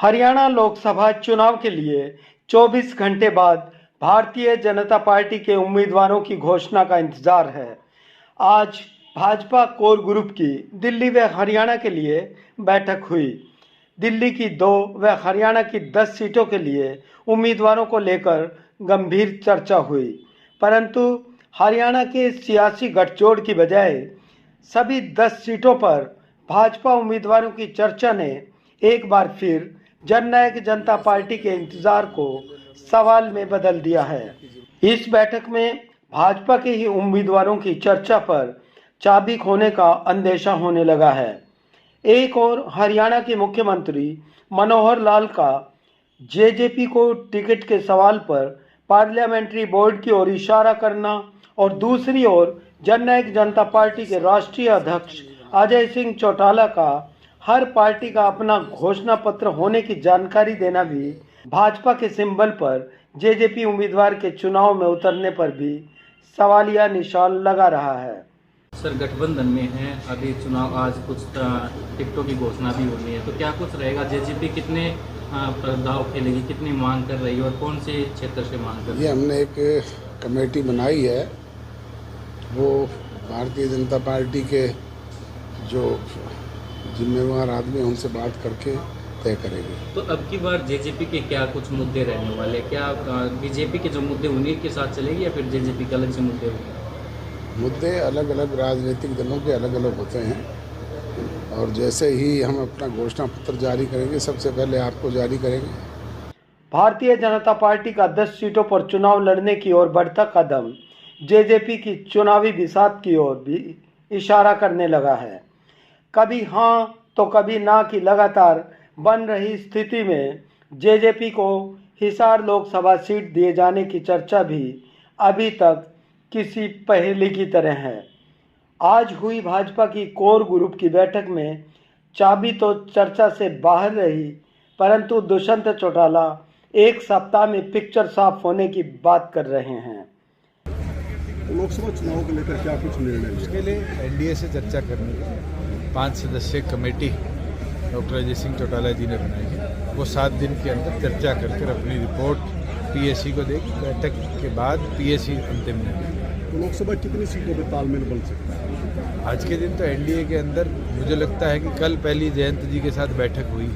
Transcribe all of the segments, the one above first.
हरियाणा लोकसभा चुनाव के लिए 24 घंटे बाद भारतीय जनता पार्टी के उम्मीदवारों की घोषणा का इंतजार है। आज भाजपा कोर ग्रुप की दिल्ली व हरियाणा के लिए बैठक हुई। दिल्ली की 2 व हरियाणा की 10 सीटों के लिए उम्मीदवारों को लेकर गंभीर चर्चा हुई, परंतु हरियाणा के सियासी गठजोड़ की बजाय सभी 10 सीटों पर भाजपा उम्मीदवारों की चर्चा ने एक बार फिर जननायक जनता पार्टी के इंतजार को सवाल में बदल दिया है। इस बैठक में भाजपा के ही उम्मीदवारों की चर्चा पर चाबी खोने का अंदेशा होने लगा है। एक और हरियाणा के मुख्यमंत्री मनोहर लाल का जेजेपी को टिकट के सवाल पर पार्लियामेंट्री बोर्ड की ओर इशारा करना और दूसरी ओर जननायक जनता पार्टी के राष्ट्रीय अध्यक्ष अजय सिंह चौटाला का हर पार्टी का अपना घोषणा पत्र होने की जानकारी देना भी भाजपा के सिंबल पर जेजेपी उम्मीदवार के चुनाव में उतरने पर भी सवालिया निशान लगा रहा है। सर, गठबंधन में है अभी चुनाव, आज कुछ टिकटों की घोषणा भी होनी है, तो क्या कुछ रहेगा? जेजेपी कितने दाव खेलेगी, कितनी मांग कर रही है और कौन से क्षेत्र से मांग कर रही है? हमने एक कमेटी बनाई है, वो भारतीय जनता पार्टी के जो जिम्मेवार आदमी हैं उनसे बात करके तय करेंगे। तो अब की बार जेजेपी के क्या कुछ मुद्दे रहने वाले? क्या बीजेपी के जो मुद्दे उन्हीं के साथ चलेगी या फिर जेजेपी के अलग से मुद्दे होंगे? मुद्दे अलग अलग राजनीतिक दलों के अलग अलग होते हैं और जैसे ही हम अपना घोषणा पत्र जारी करेंगे सबसे पहले आपको जारी करेंगे। भारतीय जनता पार्टी का 10 सीटों पर चुनाव लड़ने की ओर बढ़ता कदम जेजेपी की चुनावी बिसात की ओर भी इशारा करने लगा है। कभी हाँ तो कभी ना की लगातार बन रही स्थिति में जेजेपी को हिसार लोकसभा सीट दिए जाने की चर्चा भी अभी तक किसी पहेली की तरह है। आज हुई भाजपा की कोर ग्रुप की बैठक में चाबी तो चर्चा से बाहर रही, परंतु दुष्यंत चौटाला एक सप्ताह में पिक्चर साफ होने की बात कर रहे हैं। लोकसभा चुनाव को लेकर क्या कुछ निर्णय? उसके लिए एनडीए से चर्चा करनी है। 5 सदस्यीय कमेटी डॉक्टर अजय सिंह चौटाला जी ने बनाई है, वो 7 दिन के अंदर चर्चा करके अपनी रिपोर्ट पीएसी को देगी। बैठक के बाद पीएसी अंतिम निर्णय। तो लोकसभा कितनी सीटों पर तालमेल बन सकता है? आज के दिन तो एनडीए के अंदर मुझे लगता है कि कल पहली जयंत जी के साथ बैठक हुई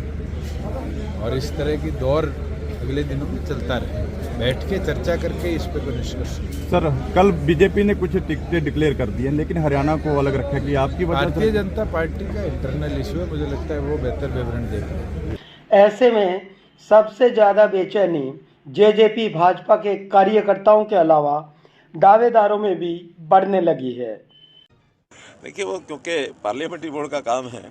और इस तरह की दौर अगले दिनों में चलता रहे, बैठ के चर्चा करके इस पर कोई निष्कर्ष। सर, कल बीजेपी ने कुछ टिकटें डिक्लेयर कर दी हैं, लेकिन हरियाणा को अलग रखा कि आपकी वजह भारतीय जनता पार्टी का इंटरनल इशू है, मुझे लगता है वो बेहतर विवरण देगी। ऐसे में सबसे ज्यादा बेचैनी जेजेपी भाजपा के कार्यकर्ताओं के अलावा दावेदारों में भी बढ़ने लगी है। देखिए, वो क्योंकि पार्लियामेंट्री बोर्ड का काम है,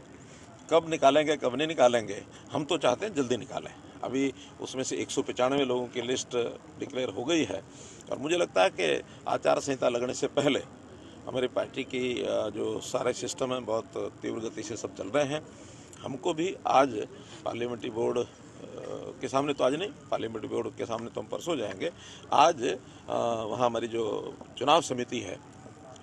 कब निकालेंगे कब नहीं निकालेंगे, हम तो चाहते हैं जल्दी निकालें। अभी उसमें से 195 लोगों की लिस्ट डिक्लेयर हो गई है और मुझे लगता है कि आचार संहिता लगने से पहले हमारी पार्टी की जो सारे सिस्टम हैं बहुत तीव्र गति से सब चल रहे हैं। हमको भी आज पार्लियामेंट्री बोर्ड के सामने, तो आज नहीं, पार्लियामेंट्री बोर्ड के सामने तो हम परसों जाएंगे। आज वहाँ हमारी जो चुनाव समिति है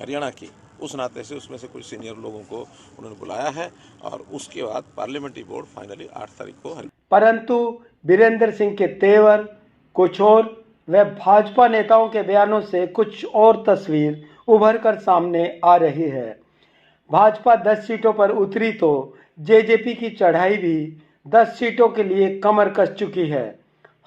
हरियाणा की, उस नाते से उसमें से कुछ सीनियर लोगों को उन्होंने बुलाया है और उसके बाद पार्लियामेंट्री बोर्ड फाइनली 8 तारीख को। परंतु बीरेंद्र सिंह के तेवर कुछ और व भाजपा नेताओं के बयानों से कुछ और तस्वीर उभर कर सामने आ रही है। भाजपा 10 सीटों पर उतरी तो जेजेपी की चढ़ाई भी 10 सीटों के लिए कमर कस चुकी है।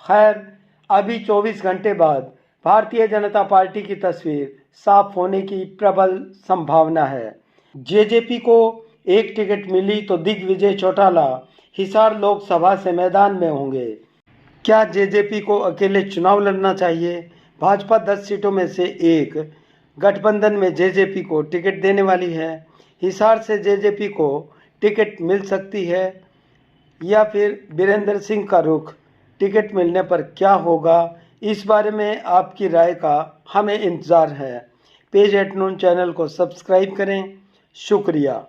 खैर, अभी 24 घंटे बाद भारतीय जनता पार्टी की तस्वीर साफ होने की प्रबल संभावना है। जेजेपी को एक टिकट मिली तो दिग्विजय चौटाला हिसार लोकसभा से मैदान में होंगे। क्या जेजेपी को अकेले चुनाव लड़ना चाहिए? भाजपा 10 सीटों में से एक गठबंधन में जेजेपी को टिकट देने वाली है। हिसार से जेजेपी को टिकट मिल सकती है या फिर बीरेंद्र सिंह का रुख टिकट मिलने पर क्या होगा? इस बारे में आपकी राय का हमें इंतज़ार है। पेज @ नून चैनल को सब्सक्राइब करें। शुक्रिया।